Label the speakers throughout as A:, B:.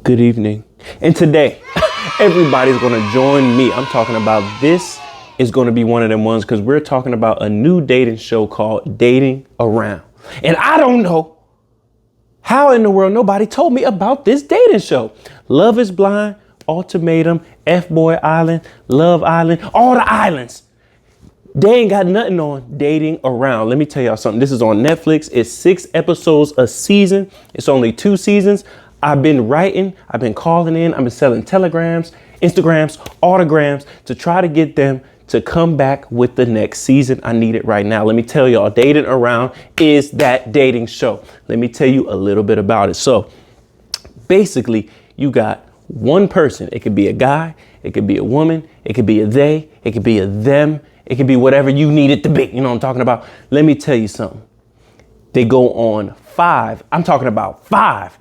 A: Good evening. And today, everybody's going to join me. I'm talking about this is going to be one of them ones because we're talking about a new dating show called Dating Around. And I don't know how in the world nobody told me about this dating show. Love is Blind, Ultimatum, F-Boy Island, Love Island, all the islands. They ain't got nothing on Dating Around. Let me tell y'all something. This is on Netflix. It's 6 episodes a season. It's only 2 seasons. I've been writing, I've been calling in, I've been selling telegrams, Instagrams, autograms to try to get them to come back with the next season. I need it right now. Let me tell y'all, Dating Around is that dating show. Let me tell you a little bit about it. So basically, you got one person. It could be a guy, it could be a woman, it could be a they, it could be a them, it could be whatever you need it to be. You know what I'm talking about? Let me tell you something. They go on 5, I'm talking about 5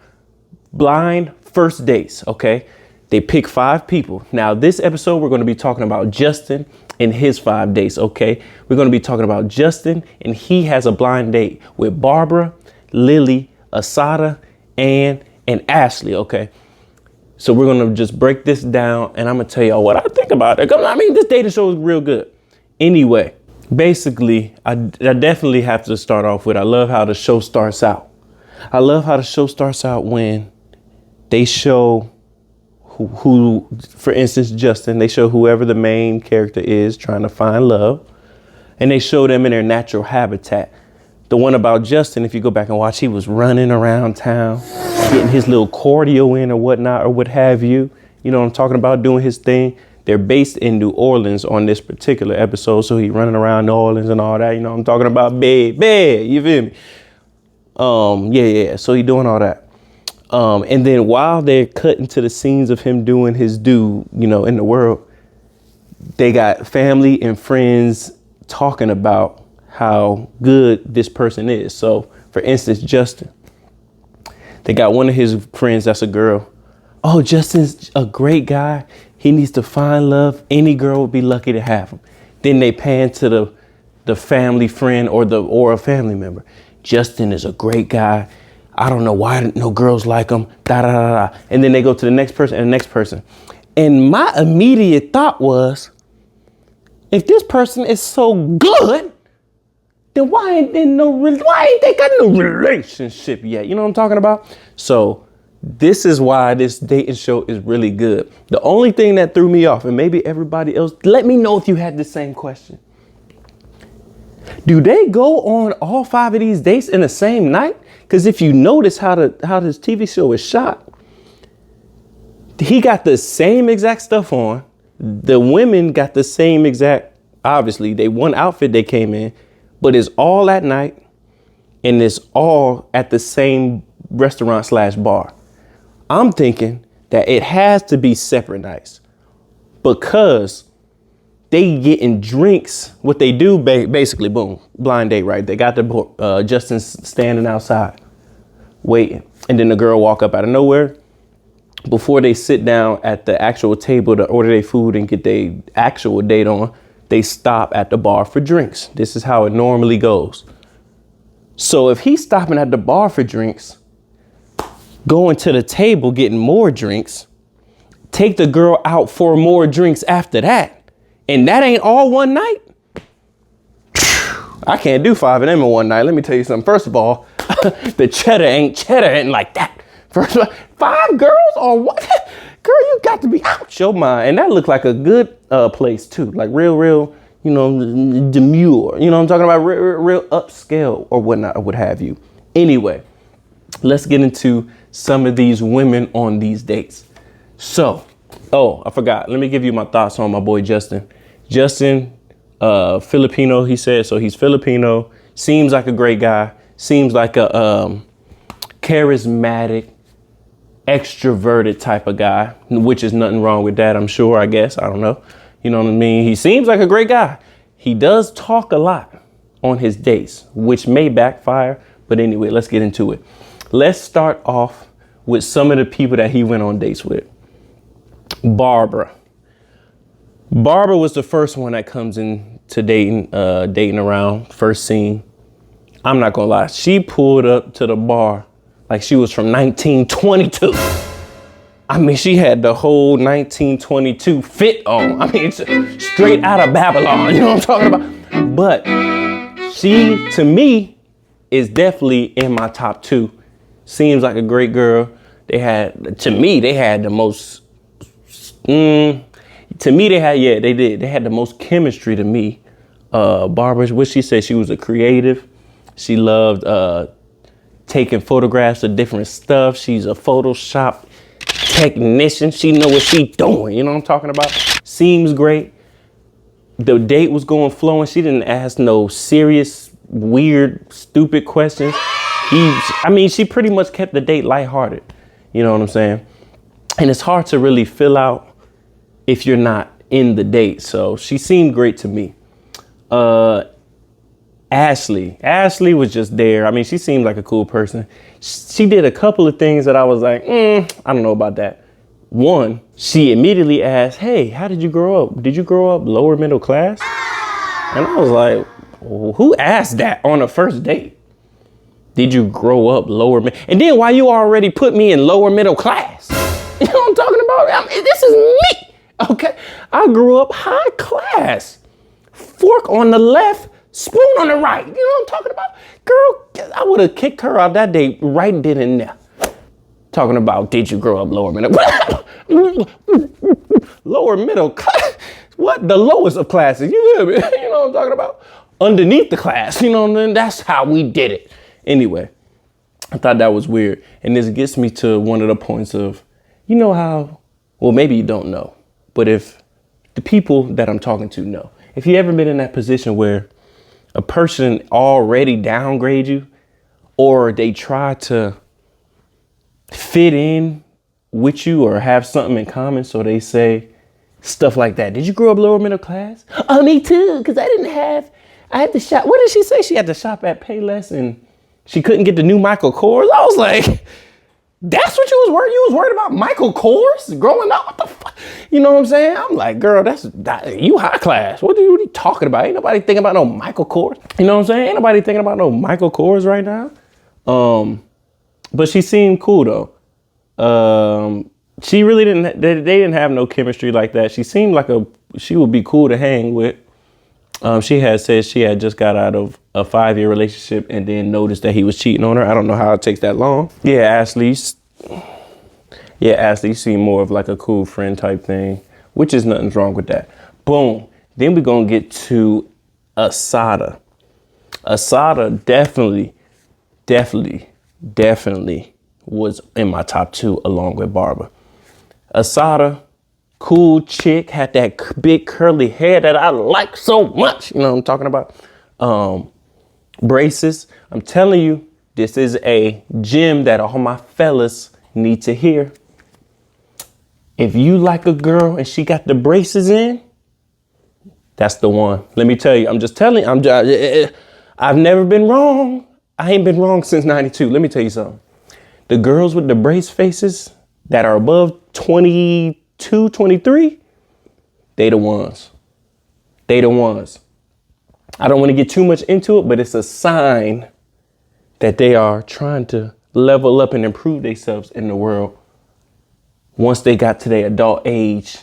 A: blind first dates, okay? They pick 5 people. Now, this episode, we're going to be talking about Justin and his 5 dates, okay? We're going to be talking about Justin, and he has a blind date with Barbara, Lily, Assada, and Ashley, okay? So we're going to just break this down, and I'm going to tell y'all what I think about it. I mean, this dating show is real good. Anyway, basically, I definitely have to start off with, I love how the show starts out. I love how the show starts out when they show who, for instance, Justin, they show whoever the main character is trying to find love, and they show them in their natural habitat. The one about Justin, if you go back and watch, he was running around town, getting his little cardio in or whatnot, or what have you. You know what I'm talking about, doing his thing. They're based in New Orleans on this particular episode, so he running around New Orleans and all that. You know what I'm talking about, bad, you feel me? Yeah. So he doing all that. And then while they're cutting to the scenes of him doing his due, you know, in the world, they got family and friends talking about how good this person is. So, for instance, Justin, they got one of his friends that's a girl. Oh, Justin's a great guy. He needs to find love. Any girl would be lucky to have him. Then they pan to the family friend or a family member. Justin is a great guy. I don't know why no girls like him. And then they go to the next person and the next person. And my immediate thought was, if this person is so good, then why ain't they got no relationship yet? You know what I'm talking about? So this is why this dating show is really good. The only thing that threw me off, and maybe everybody else, let me know if you had the same question. Do they go on all 5 of these dates in the same night? Because if you notice how this TV show is shot, he got the same exact stuff on. The women got the same exact, obviously, they one outfit they came in, but it's all at night and it's all at the same restaurant/bar. I'm thinking that it has to be separate nights because they getting drinks. What they do, basically, boom, blind date, right? They got the Justin standing outside waiting. And then the girl walk up out of nowhere. Before they sit down at the actual table to order their food and get their actual date on, they stop at the bar for drinks. This is how it normally goes. So if he's stopping at the bar for drinks, going to the table, getting more drinks, take the girl out for more drinks after that, and that ain't all one night. I can't do 5 of them in one night. Let me tell you something. First of all, the cheddar ain't like that. First of all, 5 girls on what? Girl, you got to be out your mind. And that looked like a good place too. Like real, you know, demure. You know what I'm talking about? Real upscale or whatnot, or what have you. Anyway, let's get into some of these women on these dates. So, I forgot. Let me give you my thoughts on my boy Justin. Justin, Filipino, he said. So he's Filipino. Seems like a great guy. Seems like a charismatic, extroverted type of guy, which is nothing wrong with that, I'm sure, I guess. I don't know. You know what I mean? He seems like a great guy. He does talk a lot on his dates, which may backfire. But anyway, let's get into it. Let's start off with some of the people that he went on dates with. Barbara. Barbara was the first one that comes in to dating around, first scene. I'm not gonna lie, she pulled up to the bar like she was from 1922. I mean, she had the whole 1922 fit on. I mean, it's straight out of Babylon. You know what I'm talking about? But she, to me, is definitely in my top 2. Seems like a great girl. They had the most, they had the most chemistry to me. Barbara, what she said, she was a creative. She loved taking photographs of different stuff. She's a Photoshop technician. She know what she doing. You know what I'm talking about? Seems great. The date was going flowing. She didn't ask no serious, weird, stupid questions. She pretty much kept the date lighthearted. You know what I'm saying? And it's hard to really fill out if you're not in the date. So she seemed great to me. Ashley was just there. I mean, she seemed like a cool person. She did a couple of things that I was like, I don't know about that. One, she immediately asked, hey, how did you grow up? Did you grow up lower middle class? And I was like, who asked that on a first date? Did you grow up lower middle? And then why you already put me in lower middle class? You know what I'm talking about? This is me. Okay. I grew up high class. Fork on the left, spoon on the right. You know what I'm talking about? Girl, I would have kicked her out that day right then and there. Talking about, did you grow up lower middle? Lower middle class? What? The lowest of classes. You hear me? You know what I'm talking about? Underneath the class. You know what I mean? That's how we did it. Anyway, I thought that was weird. And this gets me to one of the points of, you know how, well, maybe you don't know, but if the people that I'm talking to know, if you ever been in that position where a person already downgrade you, or they try to fit in with you or have something in common, so they say stuff like that. Did you grow up lower middle class? Oh, me too, because I had to shop. What did she say? She had to shop at Payless and she couldn't get the new Michael Kors. I was like, that's what you was worried? You was worried about Michael Kors growing up? What the fuck? You know what I'm saying? I'm like, girl, you high class. What are you talking about? Ain't nobody thinking about no Michael Kors. You know what I'm saying? Ain't nobody thinking about no Michael Kors right now. But she seemed cool though. She really they didn't have no chemistry like that. She seemed like she would be cool to hang with. She had said she had just got out of a 5-year relationship and then noticed that he was cheating on her. I don't know how it takes that long. Ashley seemed more of like a cool friend type thing, which is nothing's wrong with that. Boom. Then we're going to get to Assada. Assada definitely was in my top 2 along with Barbara. Assada, cool chick, had that big curly hair that I like so much. You know what I'm talking about? Braces. I'm telling you, this is a gem that all my fellas need to hear. If you like a girl and she got the braces in, that's the one. Let me tell you, I've never been wrong. I ain't been wrong since 92. Let me tell you something. The girls with the brace faces that are above 22, 23, they the ones. I don't want to get too much into it, but it's a sign that they are trying to level up and improve themselves in the world. Once they got to their adult age,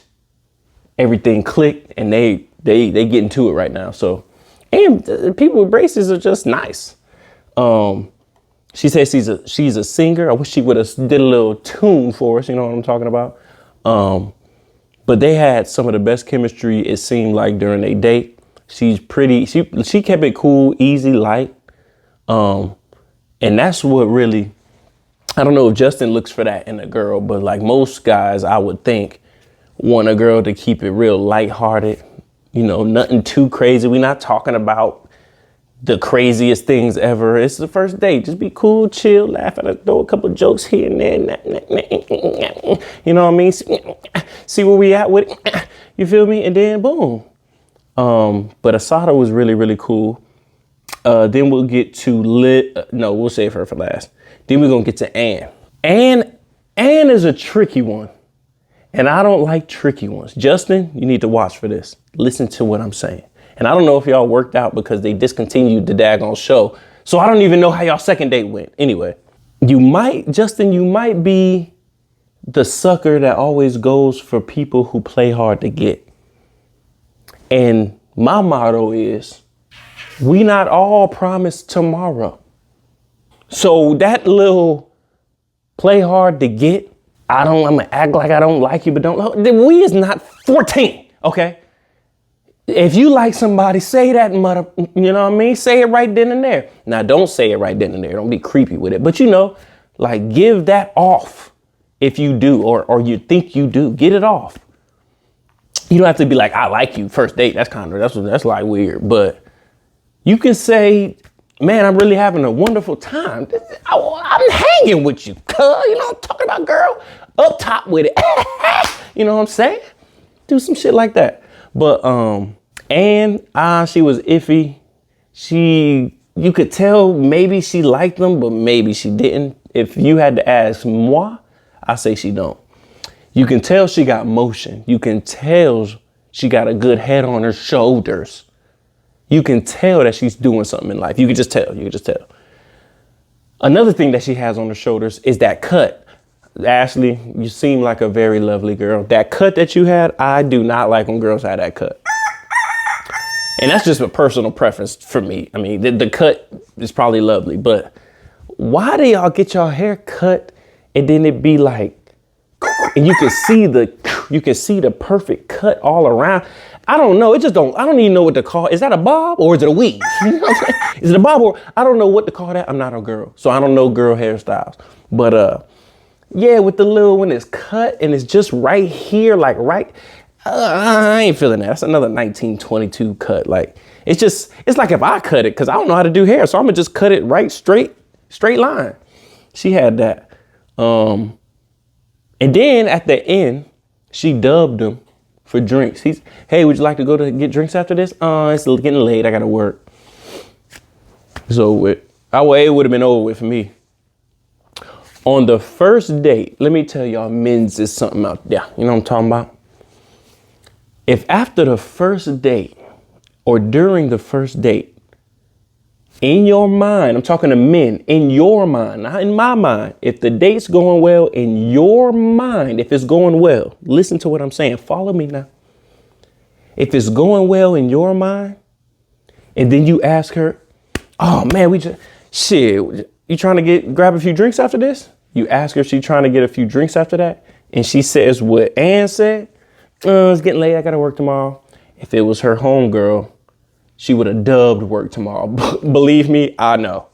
A: everything clicked and they get into it right now. So, and people with braces are just nice. She says she's a singer. I wish she would have did a little tune for us. You know what I'm talking about? But they had some of the best chemistry, it seemed like, during a date. She's pretty. She kept it cool, easy, light. And that's what really, I don't know if Justin looks for that in a girl, but like most guys, I would think, want a girl to keep it real lighthearted. You know, nothing too crazy. We're not talking about the craziest things ever. It's the first date. Just be cool, chill, laugh at it, throw a couple jokes here and there. You know what I mean? See where we at with it. You feel me? And then boom. But Assada was really, really cool. Then we'll get to we'll save her for last. Then we're going to get to Ann. Ann is a tricky one. And I don't like tricky ones. Justin, you need to watch for this. Listen to what I'm saying. And I don't know if y'all worked out because they discontinued the daggone show. So I don't even know how y'all second date went. Anyway, Justin, you might be the sucker that always goes for people who play hard to get. And my motto is, we not all promised tomorrow. So that little play hard to get, I'm gonna act like I don't like you, but don't, we is not 14, okay? If you like somebody, say that, mother, you know what I mean? Say it right then and there. Now, don't say it right then and there. Don't be creepy with it. But, you know, like, give that off if you do, or you think you do. Get it off. You don't have to be like, I like you, first date. That's like weird. But you can say, man, I'm really having a wonderful time. I'm hanging with you, cuz, you know what I'm talking about, girl? Up top with it. You know what I'm saying? Do some shit like that. But, and she was iffy. You could tell maybe she liked them, but maybe she didn't. If you had to ask moi, I say she don't. You can tell she got motion. You can tell she got a good head on her shoulders. You can tell that she's doing something in life. You can just tell. Another thing that she has on her shoulders is that cut. Ashley, you seem like a very lovely girl. That cut that you had, I do not like when girls have that cut. And that's just a personal preference for me. I mean, the cut is probably lovely, but why do y'all get y'all hair cut and then it be like, and you can see the perfect cut all around? I don't know. I don't even know what to call. Is that a bob or is it a weave? You know what I'm saying? Is it a bob or I don't know what to call that. I'm not a girl, so I don't know girl hairstyles. But yeah, with the little one, it's cut and it's just right here, like right. I ain't feeling that. That's another 1922 cut. Like it's like if I cut it, because I don't know how to do hair, so I'm gonna just cut it right straight line. She had that. And then at the end, she dubbed him for drinks. Hey, would you like to go to get drinks after this? It's getting late. I gotta work. So it would have been over with for me. On the first date, let me tell y'all, men's is something out there. You know what I'm talking about? If after the first date or during the first date, in your mind, I'm talking to men, in your mind, not in my mind, if the date's going well in your mind, if it's going well, listen to what I'm saying. Follow me now. If it's going well in your mind, and then you ask her, oh man, you trying to grab a few drinks after this? You ask her if she's trying to get a few drinks after that, and she says what Ann said. It's getting late. I got to work tomorrow. If it was her homegirl, she would have dubbed work tomorrow. Believe me, I know.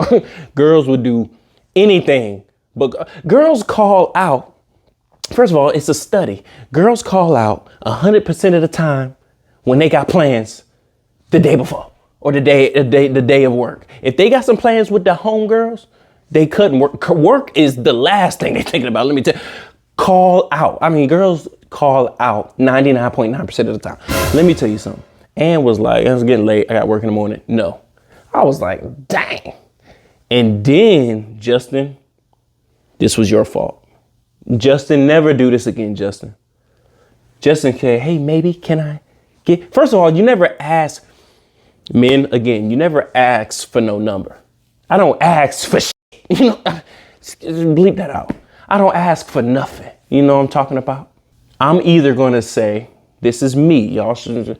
A: Girls would do anything, but girls call out. First of all, it's a study. Girls call out 100% of the time when they got plans the day before or the day of work. If they got some plans with the homegirls, they couldn't work. Work is the last thing they're thinking about. Let me tell you. Call out. I mean, girls call out 99.9% of the time. Let me tell you something. Ann was like, it's getting late. I got work in the morning. No. I was like, dang. And then, Justin, this was your fault. Justin, never do this again, Justin. Justin said, hey, maybe can I get... First of all, you never ask men, again, you never ask for no number. I don't ask for shit. You know, bleep that out. I don't ask for nothing. You know what I'm talking about? I'm either going to say, this is me. Y'all shouldn't.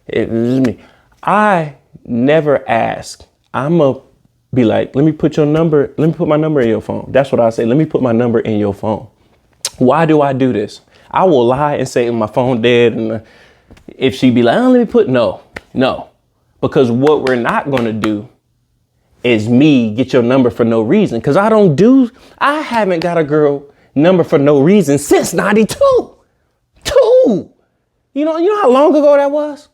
A: This is me. I never ask. I'm going to be like, let me put my number in your phone. That's what I say. Let me put my number in your phone. Why do I do this? I will lie and say my phone dead. And if she be like, oh, let me put, no. Because what we're not going to do is me get your number for no reason. Because I haven't got a girl number for no reason since 92. You know how long ago that was?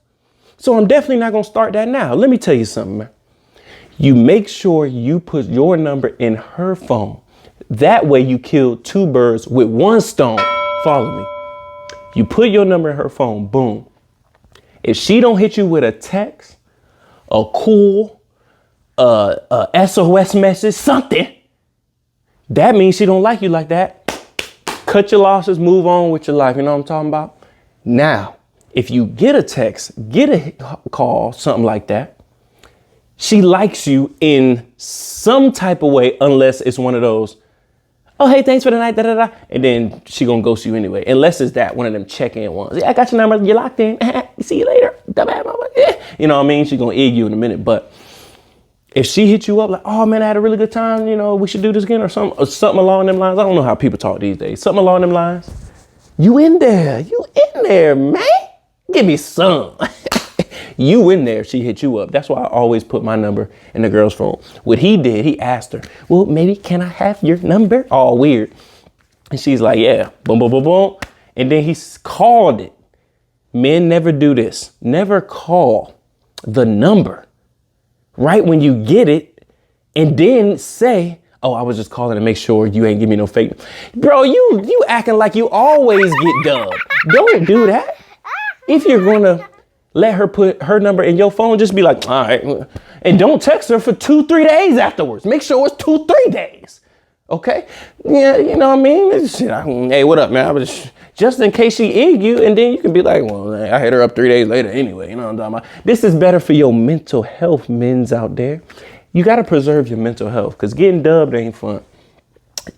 A: So I'm definitely not going to start that now. Let me tell you something, man. You make sure you put your number in her phone. That way you kill two birds with one stone. Follow me. You put your number in her phone. Boom. If she don't hit you with a text, a cool, a SOS message, something, that means she don't like you like that. Cut your losses, move on with your life. You know what I'm talking about? Now, if you get a text, get a call, something like that, she likes you in some type of way, unless it's one of those, Oh, hey, thanks for the night, da da da. And then she gonna ghost you anyway, unless it's that one of them check-in ones. Yeah, I got your number. You're locked in. See you later. Yeah. You know what I mean? She gonna egg you in a minute. But if she hit you up like, oh man, I had a really good time. You know, we should do this again or something along them lines. I don't know how people talk these days. Something along them lines. You in there, man. Give me some. You in there, she hit you up. That's why I always put my number in the girl's phone. What he did, he asked her, well, maybe can I have your number? All weird. And she's like, yeah, boom, boom, boom, boom. And then he called it. Men never do this. Never call the number right when you get it and then say, oh, I was just calling to make sure you ain't give me no fake. Bro, you acting like you always get dubbed. Don't do that. If you're gonna let her put her number in your phone, just be like, all right. And don't text her for 2-3 days afterwards. Make sure it's 2-3 days. Okay? Yeah, you know what I mean? Hey, what up, man? I was just in case she egg you, and then you can be like, well, I hit her up 3 days later anyway. You know what I'm talking about? This is better for your mental health, men's out there. You got to preserve your mental health because getting dubbed ain't fun.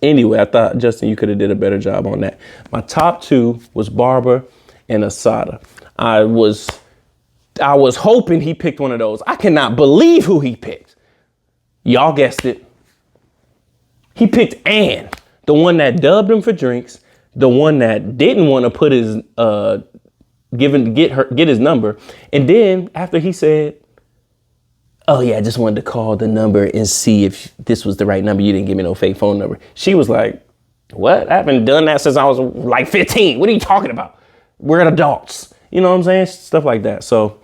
A: Anyway, I thought, Justin, you could have did a better job on that. My top two was Barbara and Assada. I was hoping he picked one of those. I cannot believe who he picked. Y'all guessed it. He picked Ann, the one that dubbed him for drinks, the one that didn't want to put his get his number. And then after he said, oh yeah, I just wanted to call the number and see if this was the right number. You didn't give me no fake phone number. She was like, what? I haven't done that since I was like 15. What are you talking about? We're adults. You know what I'm saying? Stuff like that. So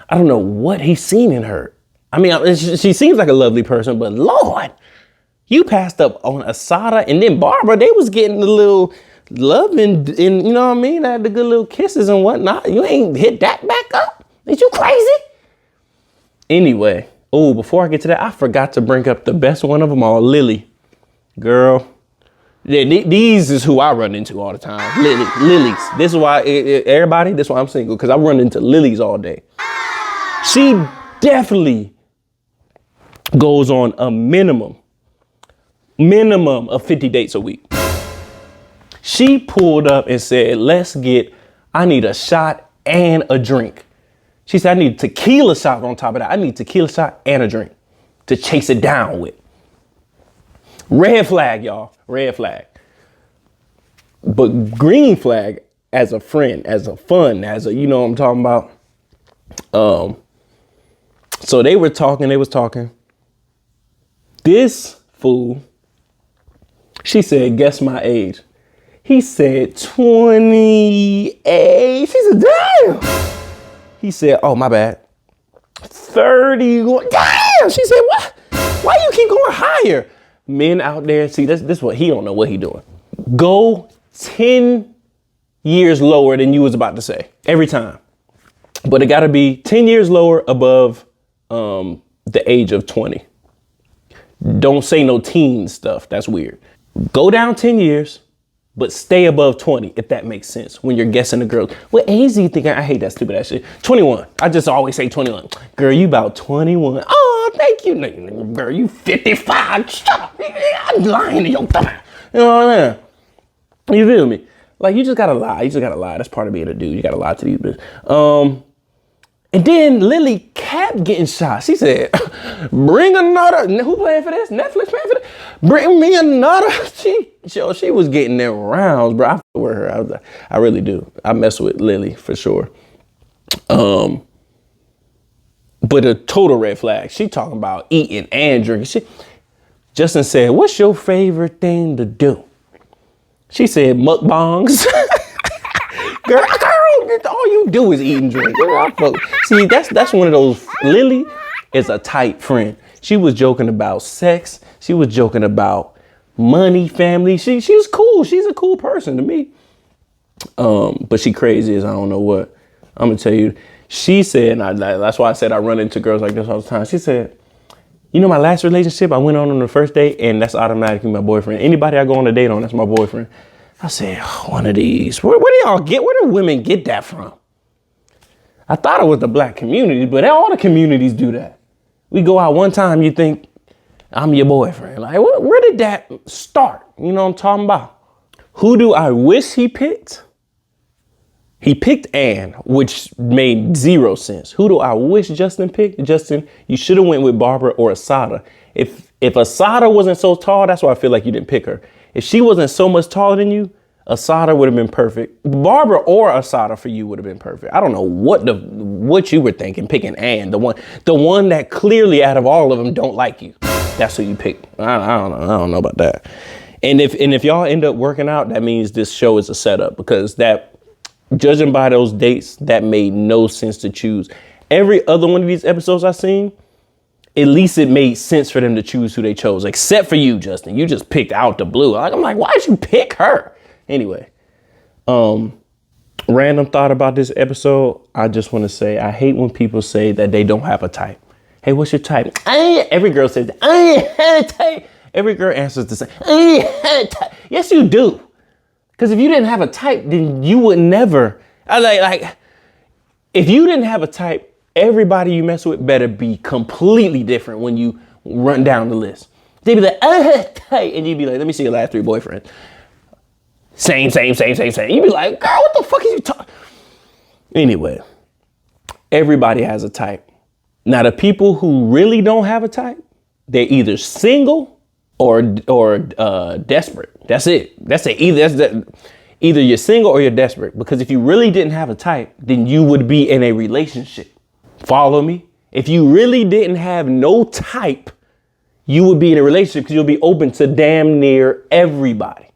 A: I don't know what he's seen in her. I mean, she seems like a lovely person, but Lord, you passed up on Assada and then Barbara. They was getting a little love and you know what I mean? Had the good little kisses and whatnot. You ain't hit that back up. Is you crazy? Anyway, before I get to that, I forgot to bring up the best one of them all, Lily. Girl, these is who I run into all the time. Lilies. This is why everybody. This is why I'm single, because I run into lilies all day. She definitely goes on a minimum of 50 dates a week. She pulled up and said, I need a shot and a drink. She said, I need a tequila shot on top of that. I need a tequila shot and a drink to chase it down with. Red flag, y'all. Red flag. But green flag as a friend, as a fun, you know what I'm talking about? So they was talking. This fool, she said, guess my age. He said 28. She said, damn. He said, oh, my bad. 31. Damn. She said, what? Why you keep going higher? Men out there, see, this what he don't know what he doing. Go 10 years lower than you was about to say every time. But it got to be 10 years lower above the age of 20. Don't say no teen stuff. That's weird. Go down 10 years, but stay above 20, if that makes sense. When you're guessing the girls. What age do you think? I hate that stupid ass shit. 21. I just always say 21. Girl, you about 21. Oh, thank you. Girl, you 55. Shut up. I'm lying to your thumb. You know what I mean? You feel me? Like, you just gotta lie. That's part of being a dude. You gotta lie to these bitches. And then Lily kept getting shot. She said, bring another. Who playing for this? Netflix playing for this? Bring me another. She was getting them rounds, bro. I fuck with her. I really do. I mess with Lily for sure. But a total red flag. She talking about eating and drinking. Justin said, what's your favorite thing to do? She said, mukbangs. Girl, all you do is eat and drink. See, that's one of those. Lily is a tight friend. She was joking about sex. She was joking about money, family. She's cool. She's a cool person to me. But she crazy as I don't know what. I'm gonna tell you. She said, and that's why I said I run into girls like this all the time. She said, you know, my last relationship, I went on the first date, and that's automatically my boyfriend. Anybody I go on a date on, that's my boyfriend. I said, one of these. Where do y'all get? Where do women get that from? I thought it was the black community, but all the communities do that. We go out one time, you think, I'm your boyfriend. Like, where did that start? You know what I'm talking about? Who do I wish he picked? He picked Ann, which made zero sense. Who do I wish Justin picked? Justin, you should have went with Barbara or Assada. If Assada wasn't so tall, that's why I feel like you didn't pick her. If she wasn't so much taller than you, Assada would have been perfect. Barbara or Assada for you would have been perfect. I don't know what you were thinking picking Ann, the one that clearly out of all of them don't like you. That's who you picked. I don't know about that. And if y'all end up working out, that means this show is a setup, because that, judging by those dates, that made no sense to choose. Every other one of these episodes I've seen, at least it made sense for them to choose who they chose, except for you, Justin. You just picked out the blue. I'm like, why did you pick her? Anyway, random thought about this episode. I just want to say, I hate when people say that they don't have a type. Hey, what's your type? Every girl says, I ain't had a type. Every girl answers the same. I ain't had a type. Yes, you do. Because if you didn't have a type, then you would never. Like, if you didn't have a type, everybody you mess with better be completely different when you run down the list. They'd be like, I had a type. And you'd be like, let me see your last 3 boyfriends. Same. You'd be like, girl, what the fuck is you talking? Anyway, everybody has a type. Now, the people who really don't have a type, they're either single or desperate. That's it. Either you're single or you're desperate. Because if you really didn't have a type, then you would be in a relationship. Follow me? If you really didn't have no type, you would be in a relationship because you'll be open to damn near everybody.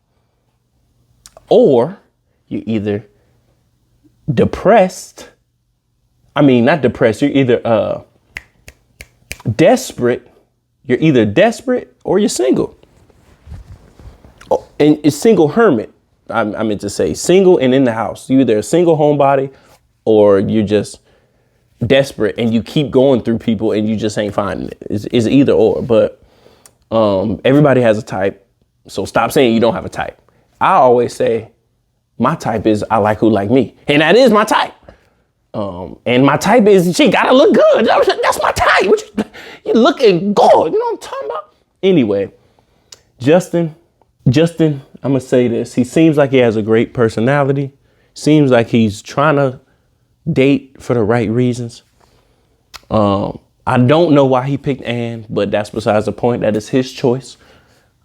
A: Or you're either depressed. I mean, not depressed. You're either desperate. You're either desperate or you're single. Oh, and it's single hermit. I meant to say single and in the house. You're either a single homebody or you're just desperate and you keep going through people and you just ain't finding it. It's either or. But everybody has a type. So stop saying you don't have a type. I always say my type is I like who like me. And that is my type. And my type is she gotta look good. That's my type. You looking good. You know what I'm talking about? Anyway, Justin, I'm gonna say this. He seems like he has a great personality. Seems like he's trying to date for the right reasons. I don't know why he picked Ann, but that's besides the point. That is his choice.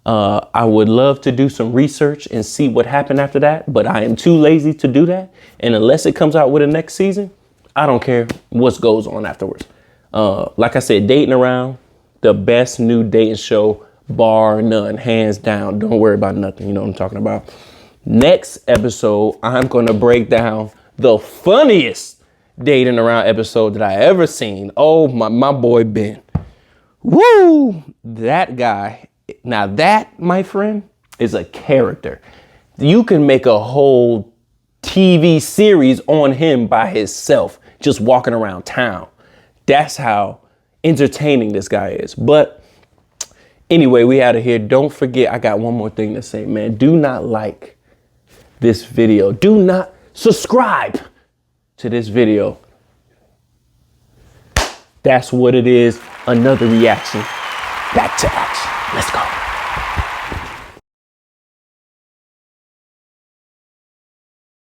A: I would love to do some research and see what happened after that, but I am too lazy to do that. And unless it comes out with a next season, I don't care what goes on afterwards. Like I said, Dating Around, the best new dating show, bar none, hands down. Don't worry about nothing. You know what I'm talking about. Next episode, I'm going to break down the funniest Dating Around episode that I ever seen. Oh, my boy Ben. Woo! That guy. Now that, my friend, is a character. You can make a whole TV series on him by himself, just walking around town. That's how entertaining this guy is. But anyway, we out of here. Don't forget, I got one more thing to say, man. Do not like this video. Do not subscribe to this video. That's what it is. Another reaction. Back to action. Let's go.